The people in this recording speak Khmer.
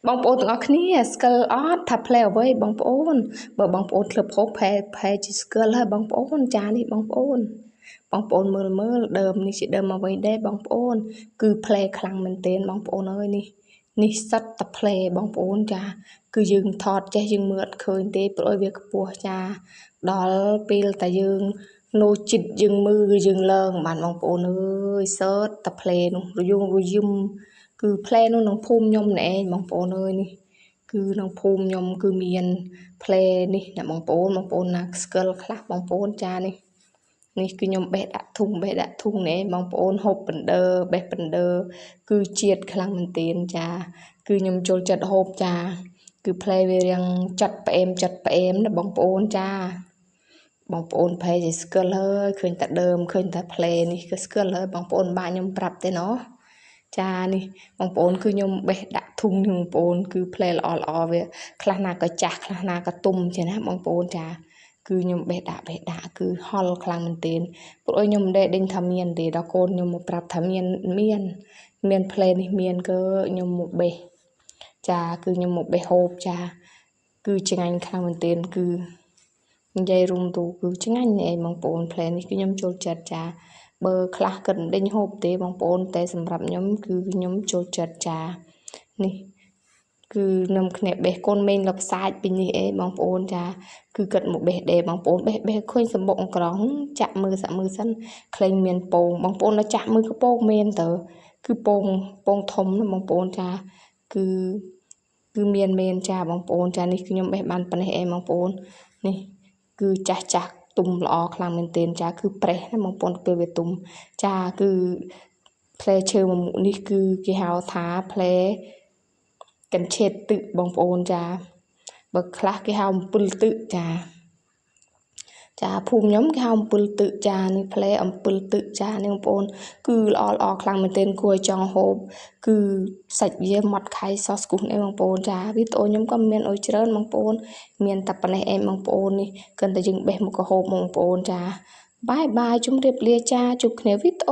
បងប្អូនទាំងអស់គ្នាស្គាល់អត់ថាផ្លែអ្វីបងប្អូនបើបងប្អូនធ្លាប់ហូបផែជាស្គាល់ហើយបងប្អូនចានេះបងប្អូនមើលដើមនេះជាដើមអ្វីដែរបងប្អូនគឺផ្លែខ្លាំងមែនទែនបងប្អូនអើយនេះសិតតែផ្លែបងប្អូនចាគឺយើងថតចេះយើងមើលអត់ឃើញទេព្រោះវាខ្ពស់ចាដល់ពេលតែយើងនៅចិត្តយើងមើលយើងឡើងបានបងប្អូនអើយសើតតែផ្លែនោះរយំគឺផ្លែនោះក្នុងភូមិខ្ញុំណែបងប្អូនអើយនេះគឺក្នុងភូមិខ្ញុំគឺមានផ្លែនេះណាបងប្អូនណាស្គាល់ខ្លះបងប្អូនចានេះគឺខ្ញុំបេះដាក់ធុងណែបងប្អូនហូបបណ្ដើបេះបណ្ដើគឺជាតិខ្លាំងមែនទែនចាគឺខ្ញុំចូលចិត្តហូបចាគឺផ្លែវារាងចាត់ផ្អែមណាបងប្អូនចាបងប្អូនប្រហែលជាស្គាល់ហើយឃើញតែដើមឃើញតែផ្លែនេះគឺស្គាល់ហើយបងប្អូនបាក់ខ្ញុំប្រាប់ទេណោះចានេះបងប្អូនគឺខ្ញុំបេះដាក់ធុងនេះបងប្អូនគឺផ្លែល្អវាខ្លះណាក៏ចាស់ខ្លះណាក៏ទុំចឹងណាបងប្អូនចាគឺខ្ញុំបេះដាក់គឺហល់ខ្លាំងមែនទែនព្រោះខ្ញុំមិនដេញថាមានទេដល់កូនខ្ញុំមកប្រាប់ថាមានផ្លែនេះមានក៏ខ្ញុំមកបេះចាគឺខ្ញុំមកបេះហូបចាគឺឆ្ងាញ់ខ្លាំងមែនទែនគឺនិយាយរួមទូគឺឆ្ងាញ់ឯងបងប្អូនផ្លែនេះគឺខ្ញុំចូលចិត្តចាបើខ្លះគិតដេញហូបទេបងប្អូនតែសម្រាប់ខ្ញុំគឺខ្ញុំចូលចិត្តចានេះគឺខ្ញុំគ្នាបេះកូនមេងលបសាច់ពីនេះអេបងប្អូនចាគឺគិតមកបេះដែរបងប្អូនបេះឃើញសម្បុកអង្ក្រងចាក់មើលសិនក្លែងមានពងបងប្អូនដល់ចាក់មើលក៏ពងមានទៅគឺពងធំណាបងប្អូនចាគឺមានមែនចាបងប្អូនចានេះគឺខ្ញុំបេះបានប៉ុណ្ណេះអេបងប្អូននេះគឺចាស់ទុំល្អខ្លាំងមែនទែនចាគឺប្រេះណាបងប្អូនពេលវាទុំចាគឺផ្លែឈើមួយមុខនេះគឺគេហៅថាផ្លែកញ្ឆេតទឹកបងប្អូនចាបើខ្លះគេហៅអំពិលទឹកចាភូមិខ្ញុំគេហៅអំពិលទឹកចានេះផ្លែអំពិលទឹកចានេះបងប្អូនគឺល្អខ្លាំងមែនទែនគួរឲ្យចង់ហូបគឺសាច់វាម៉ត់ខៃសោះស្គូសនេះបងប្អូនចាវីដេអូខ្ញុំក៏មានអុយច្រើនបងប្អូនមានតែប៉ុណ្ណេះឯងបងប្អូននេះគិតតែយើងបេះមកក៏ហូបបងប្អូនចាបាយជម្រាបលាចាជួបគ្នាវីដេអូ